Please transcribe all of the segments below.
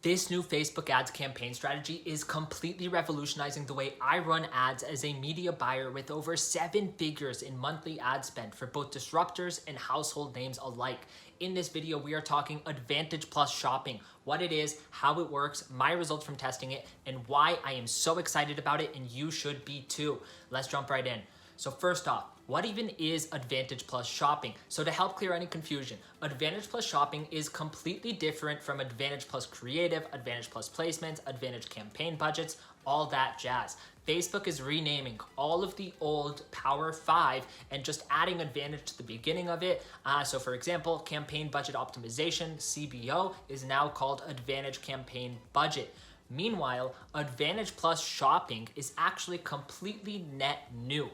This new Facebook ads campaign strategy is completely revolutionizing the way I run ads as a media buyer with over 7 figures in monthly ad spend for both disruptors and household names alike. In this video, we are talking Advantage Plus shopping, what it is, how it works, my results from testing it, and why I am so excited about it, and you should be too. Let's jump right in. So first off, what even is Advantage Plus shopping? So to help clear any confusion, Advantage Plus shopping is completely different from Advantage Plus creative, Advantage Plus placements, Advantage campaign budgets, all that jazz. Facebook is renaming all of the old Power 5 and just adding Advantage to the beginning of it. So for example, campaign budget optimization, CBO, is now called Advantage Campaign Budget. Meanwhile, Advantage Plus shopping is actually completely net new.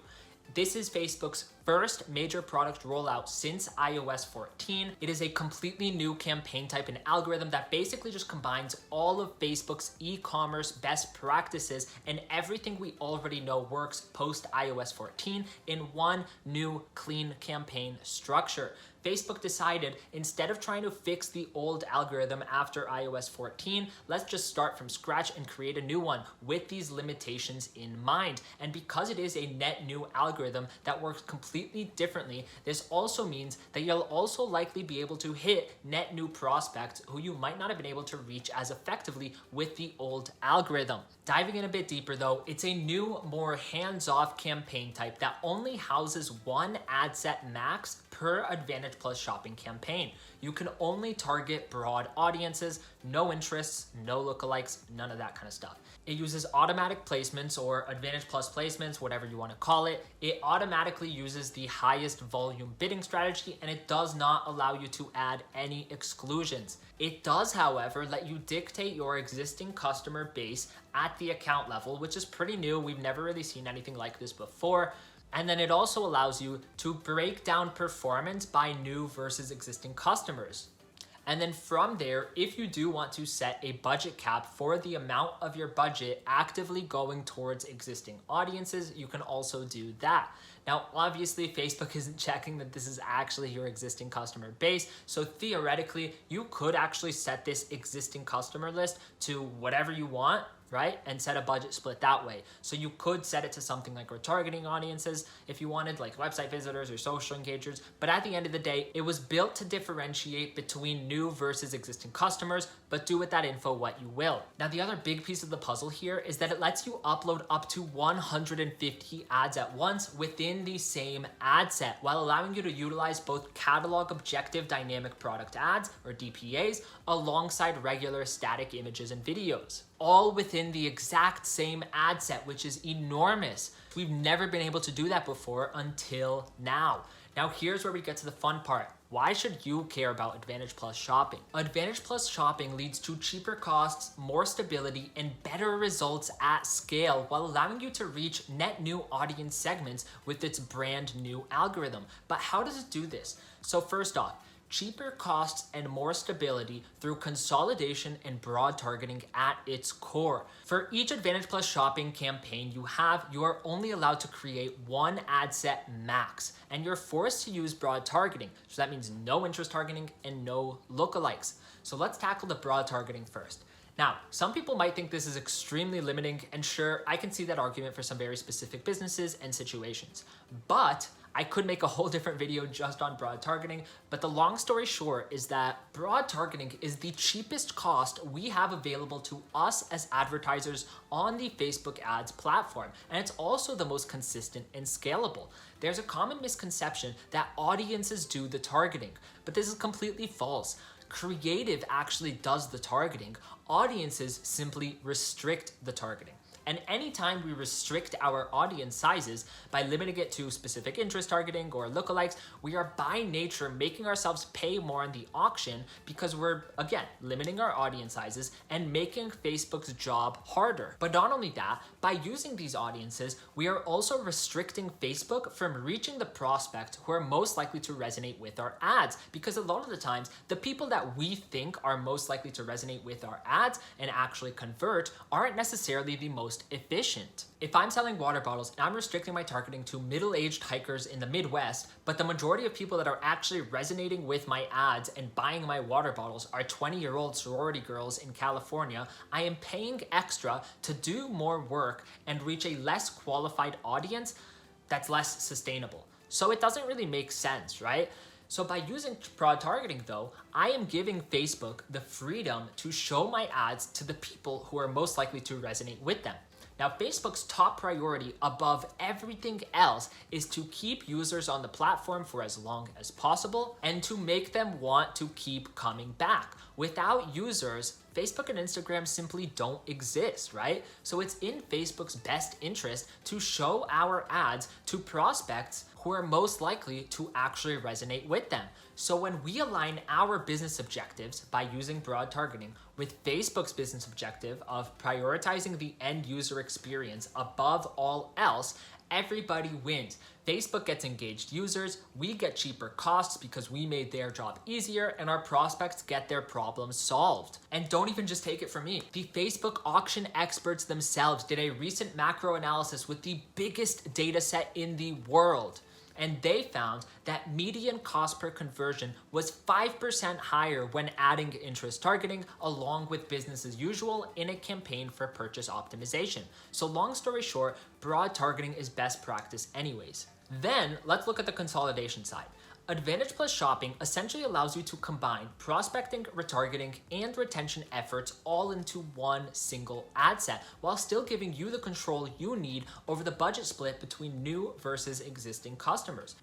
This is Facebook's first major product rollout since iOS 14. It is a completely new campaign type and algorithm that basically just combines all of Facebook's e-commerce best practices and everything we already know works post iOS 14 in one new clean campaign structure. Facebook decided instead of trying to fix the old algorithm after iOS 14, let's just start from scratch and create a new one with these limitations in mind. And because it is a net new algorithm that works completely differently, this also means that you'll also likely be able to hit net new prospects who you might not have been able to reach as effectively with the old algorithm. Diving in a bit deeper though, it's a new, more hands-off campaign type that only houses one ad set max per Advantage Plus shopping campaign. You can only target broad audiences, no interests, no lookalikes, none of that kind of stuff. It uses automatic placements or Advantage Plus placements, whatever you want to call it. It automatically uses the highest volume bidding strategy, and it does not allow you to add any exclusions. It does, however, let you dictate your existing customer base at the account level, which is pretty new. We've never really seen anything like this before. And then it also allows you to break down performance by new versus existing customers. And then from there, if you do want to set a budget cap for the amount of your budget actively going towards existing audiences, you can also do that. Now, obviously, Facebook isn't checking that this is actually your existing customer base. So theoretically, you could actually set this existing customer list to whatever you want, right? And set a budget split that way. So you could set it to something like retargeting audiences if you wanted, like website visitors or social engagers. But at the end of the day, it was built to differentiate between new versus existing customers, but do with that info what you will. Now, the other big piece of the puzzle here is that it lets you upload up to 150 ads at once within the same ad set, while allowing you to utilize both catalog objective dynamic product ads, or DPAs, alongside regular static images and videos, all within the exact same ad set, which is enormous. We've never been able to do that before until now. Now here's where we get to the fun part. Why should you care about Advantage Plus shopping? Advantage Plus shopping leads to cheaper costs, more stability, and better results at scale while allowing you to reach net new audience segments with its brand new algorithm. But how does it do this? So first off, cheaper costs and more stability through consolidation and broad targeting at its core. For each Advantage Plus shopping campaign you are only allowed to create one ad set max, and you're forced to use broad targeting. So that means no interest targeting and no lookalikes. So let's tackle the broad targeting first. Now, some people might think this is extremely limiting, and sure, I can see that argument for some very specific businesses and situations. But I could make a whole different video just on broad targeting, but the long story short is that broad targeting is the cheapest cost we have available to us as advertisers on the Facebook ads platform, and it's also the most consistent and scalable. There's a common misconception that audiences do the targeting, but this is completely false. Creative actually does the targeting. Audiences simply restrict the targeting. And anytime we restrict our audience sizes by limiting it to specific interest targeting or lookalikes, we are by nature making ourselves pay more on the auction because we're, again, limiting our audience sizes and making Facebook's job harder. But not only that, by using these audiences, we are also restricting Facebook from reaching the prospect who are most likely to resonate with our ads, because a lot of the times, the people that we think are most likely to resonate with our ads and actually convert aren't necessarily the most most efficient. If I'm selling water bottles and I'm restricting my targeting to middle-aged hikers in the Midwest, but the majority of people that are actually resonating with my ads and buying my water bottles are 20-year-old sorority girls in California, I am paying extra to do more work and reach a less qualified audience that's less sustainable. So it doesn't really make sense, right? So by using broad targeting though, I am giving Facebook the freedom to show my ads to the people who are most likely to resonate with them. Now, Facebook's top priority above everything else is to keep users on the platform for as long as possible and to make them want to keep coming back. Without users, Facebook and Instagram simply don't exist, right? So it's in Facebook's best interest to show our ads to prospects who are most likely to actually resonate with them. So when we align our business objectives by using broad targeting with Facebook's business objective of prioritizing the end user experience above all else, everybody wins. Facebook gets engaged users, we get cheaper costs because we made their job easier, and our prospects get their problems solved. And don't even just take it from me. The Facebook auction experts themselves did a recent macro analysis with the biggest data set in the world. And they found that median cost per conversion was 5% higher when adding interest targeting along with business as usual in a campaign for purchase optimization. So long story short, broad targeting is best practice anyways. Then let's look at the consolidation side. Advantage Plus Shopping essentially allows you to combine prospecting, retargeting, and retention efforts all into one single ad set while still giving you the control you need over the budget split between new versus existing customers.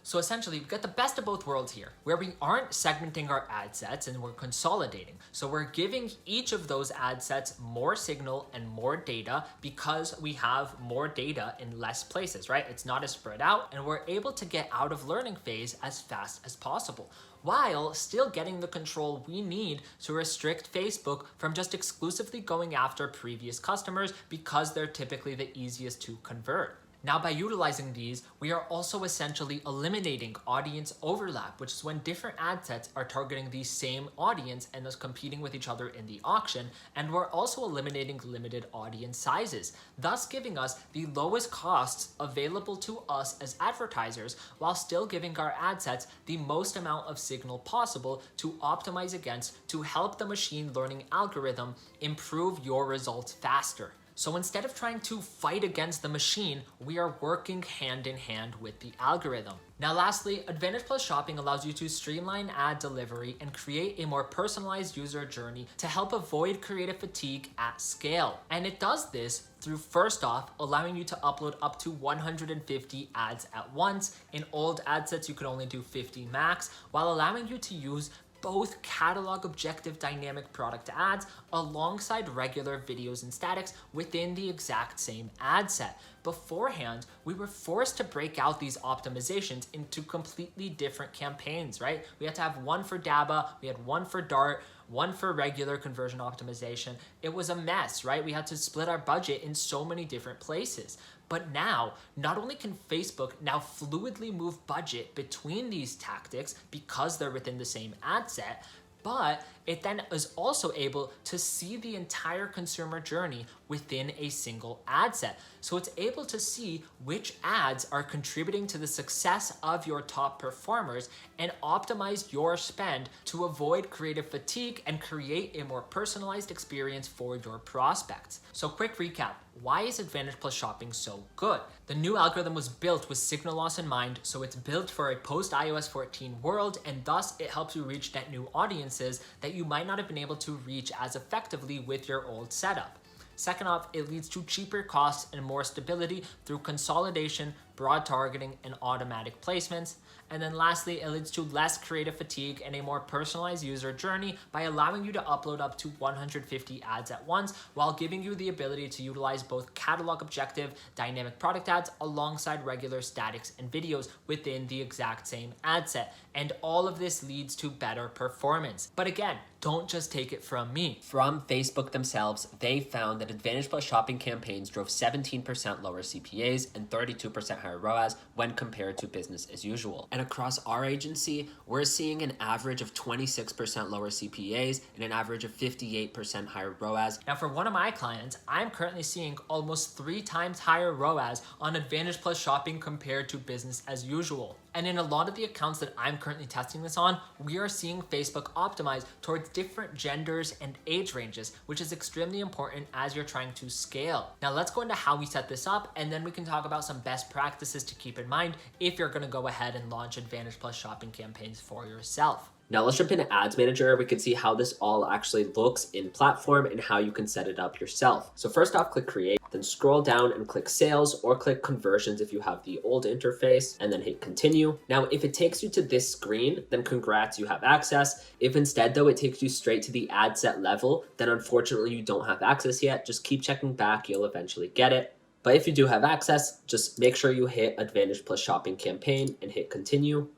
So essentially, we get the best of both worlds here, where we aren't segmenting our ad sets and we're consolidating. So we're giving each of those ad sets more signal and more data because we have more data in less places, right? It's not as spread out, and we're able to get out of learning phase as fast as possible, while still getting the control we need to restrict Facebook from just exclusively going after previous customers because they're typically the easiest to convert. Now, by utilizing these, we are also essentially eliminating audience overlap, which is when different ad sets are targeting the same audience and thus competing with each other in the auction, and we're also eliminating limited audience sizes, thus giving us the lowest costs available to us as advertisers, while still giving our ad sets the most amount of signal possible to optimize against to help the machine learning algorithm improve your results faster. So instead of trying to fight against the machine, we are working hand in hand with the algorithm. Now lastly, Advantage Plus Shopping allows you to streamline ad delivery and create a more personalized user journey to help avoid creative fatigue at scale. And it does this through, first off, allowing you to upload up to 150 ads at once. In old ad sets, you could only do 50 max, while allowing you to use both catalog objective dynamic product ads alongside regular videos and statics within the exact same ad set. Beforehand, we were forced to break out these optimizations into completely different campaigns, right? We had to have one for DABA, we had one for Dart, one for regular conversion optimization. It was a mess, right? We had to split our budget in so many different places. But now, not only can Facebook now fluidly move budget between these tactics because they're within the same ad set, but it then is also able to see the entire consumer journey within a single ad set. So it's able to see which ads are contributing to the success of your top performers and optimize your spend to avoid creative fatigue and create a more personalized experience for your prospects. So quick recap, why is Advantage Plus Shopping so good? The new algorithm was built with signal loss in mind, so it's built for a post-iOS14 world, and thus it helps you reach net new audiences that you might not have been able to reach as effectively with your old setup. Second off, it leads to cheaper costs and more stability through consolidation, broad targeting, and automatic placements. And then lastly, it leads to less creative fatigue and a more personalized user journey by allowing you to upload up to 150 ads at once while giving you the ability to utilize both catalog objective dynamic product ads alongside regular statics and videos within the exact same ad set. And all of this leads to better performance. But again, don't just take it from me. From Facebook themselves, they found that Advantage Plus Shopping campaigns drove 17% lower CPAs and 32% higher ROAS when compared to business as usual. And across our agency, we're seeing an average of 26% lower CPAs and an average of 58% higher ROAS. Now for one of my clients, I'm currently seeing almost 3 times higher ROAS on Advantage Plus shopping compared to business as usual. And in a lot of the accounts that I'm currently testing this on, we are seeing Facebook optimize towards different genders and age ranges, which is extremely important as you're trying to scale. Now let's go into how we set this up, and then we can talk about some best practices to keep in mind if you're gonna go ahead and launch Advantage Plus shopping campaigns for yourself. Now let's jump into Ads Manager. We can see how this all actually looks in platform and how you can set it up yourself. So first off, click Create, then scroll down and click Sales or click Conversions if you have the old interface, and then hit Continue. Now, if it takes you to this screen, then congrats, you have access. If instead though it takes you straight to the ad set level, then unfortunately you don't have access yet. Just keep checking back, you'll eventually get it. But if you do have access, just make sure you hit Advantage Plus Shopping Campaign and hit Continue.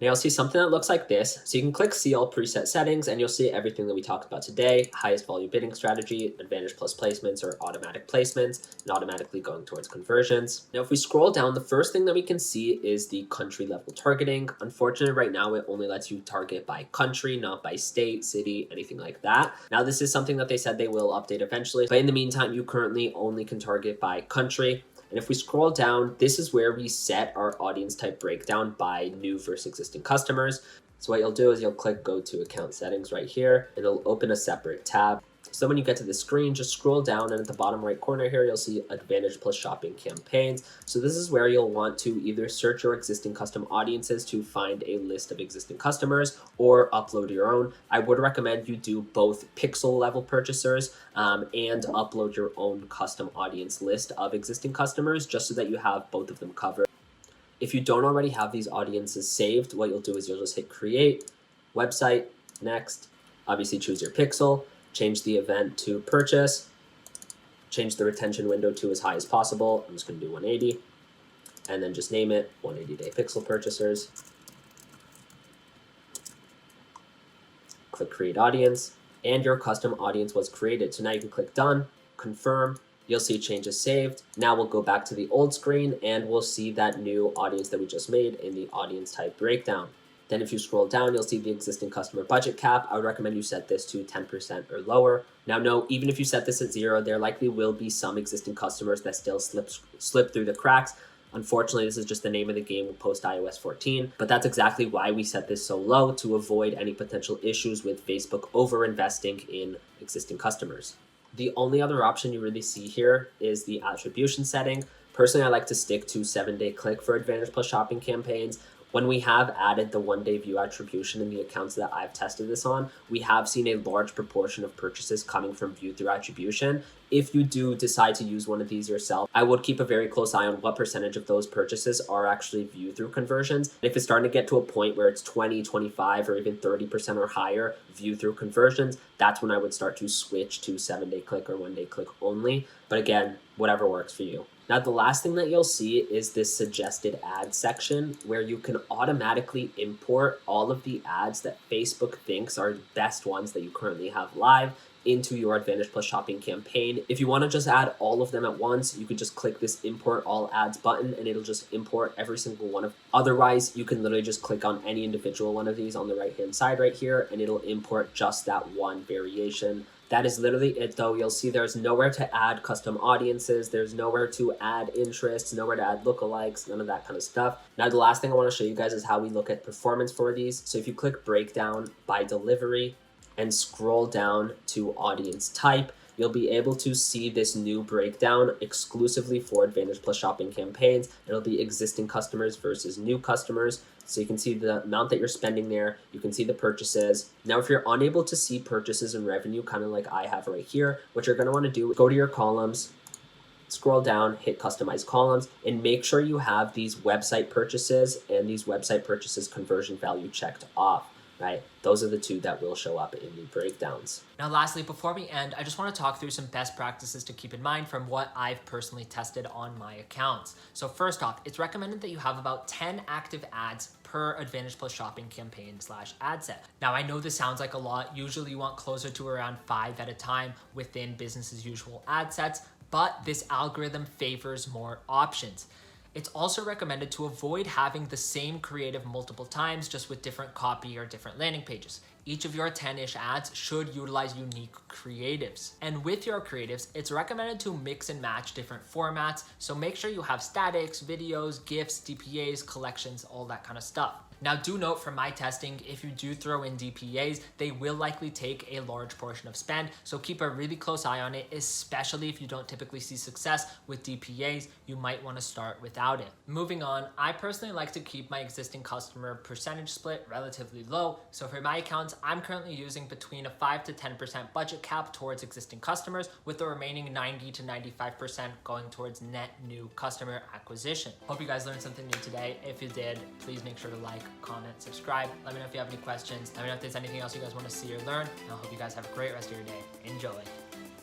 Now you'll see something that looks like this. So you can click See All Preset Settings and you'll see everything that we talked about today. Highest volume bidding strategy, Advantage Plus placements or automatic placements, and automatically going towards conversions. Now if we scroll down, the first thing that we can see is the country level targeting. Unfortunately, right now it only lets you target by country, not by state, city, anything like that. Now this is something that they said they will update eventually, but in the meantime, you currently only can target by country. And if we scroll down, this is where we set our audience type breakdown by new versus existing customers. So what you'll do is you'll click Go to Account Settings right here, and it'll open a separate tab. So when you get to the screen, just scroll down, and at the bottom right corner here, you'll see Advantage Plus Shopping Campaigns. So this is where you'll want to either search your existing custom audiences to find a list of existing customers or upload your own. I would recommend you do both pixel level purchasers and upload your own custom audience list of existing customers just so that you have both of them covered. If you don't already have these audiences saved, what you'll do is you'll just hit Create, Website, Next, obviously choose your pixel, change the event to purchase, change the retention window to as high as possible. I'm just going to do 180, and then just name it 180-day pixel purchasers. Click Create Audience, and your custom audience was created. So now you can click Done, Confirm. You'll see changes saved. Now we'll go back to the old screen, and we'll see that new audience that we just made in the audience type breakdown. Then if you scroll down, you'll see the existing customer budget cap. I would recommend you set this to 10% or lower. Now, no, even if you set this at 0, there likely will be some existing customers that still slip through the cracks. Unfortunately, this is just the name of the game with post-iOS14, but that's exactly why we set this so low, to avoid any potential issues with Facebook over-investing in existing customers. The only other option you really see here is the attribution setting. Personally, I like to stick to 7-day click for Advantage Plus shopping campaigns. When we have added the 1-day view attribution in the accounts that I've tested this on, we have seen a large proportion of purchases coming from view through attribution. If you do decide to use one of these yourself, I would keep a very close eye on what percentage of those purchases are actually view through conversions. And if it's starting to get to a point where it's 20, 25, or even 30% or higher view through conversions, that's when I would start to switch to 7-day click or 1-day click only. But again, whatever works for you. Now, the last thing that you'll see is this suggested ad section where you can automatically import all of the ads that Facebook thinks are the best ones that you currently have live into your Advantage Plus shopping campaign. If you want to just add all of them at once, you could just click this Import All Ads button and it'll just import every single one of. Otherwise, you can literally just click on any individual one of these on the right-hand side right here, and it'll import just that one variation. That is literally it though. You'll see there's nowhere to add custom audiences. There's nowhere to add interests, nowhere to add lookalikes, none of that kind of stuff. Now, the last thing I want to show you guys is how we look at performance for these. So if you click breakdown by delivery and scroll down to audience type, you'll be able to see this new breakdown exclusively for Advantage Plus shopping campaigns. It'll be existing customers versus new customers. So you can see the amount that you're spending there. You can see the purchases. Now, if you're unable to see purchases and revenue, kind of like I have right here, what you're going to want to do is go to your columns, scroll down, hit customize columns, and make sure you have these website purchases and these website purchases conversion value checked off. Right? Those are the two that will show up in the breakdowns. Now, lastly, before we end, I just want to talk through some best practices to keep in mind from what I've personally tested on my accounts. So first off, it's recommended that you have about 10 active ads per Advantage Plus shopping campaign / ad set. Now, I know this sounds like a lot. Usually you want closer to around 5 at a time within business as usual ad sets, but this algorithm favors more options. It's also recommended to avoid having the same creative multiple times, just with different copy or different landing pages. Each of your 10-ish ads should utilize unique creatives. And with your creatives, it's recommended to mix and match different formats, so make sure you have statics, videos, GIFs, DPAs, collections, all that kind of stuff. Now do note from my testing, if you do throw in DPAs, they will likely take a large portion of spend, so keep a really close eye on it, especially if you don't typically see success with DPAs, you might want to start without it. Moving on, I personally like to keep my existing customer percentage split relatively low, so for my accounts, I'm currently using between a 5 to 10% budget cap towards existing customers, with the remaining 90 to 95% going towards net new customer acquisition. Hope you guys learned something new today. If you did, please make sure to like, comment, subscribe. Let me know if you have any questions. Let me know if there's anything else you guys want to see or learn. And I hope you guys have a great rest of your day. Enjoy.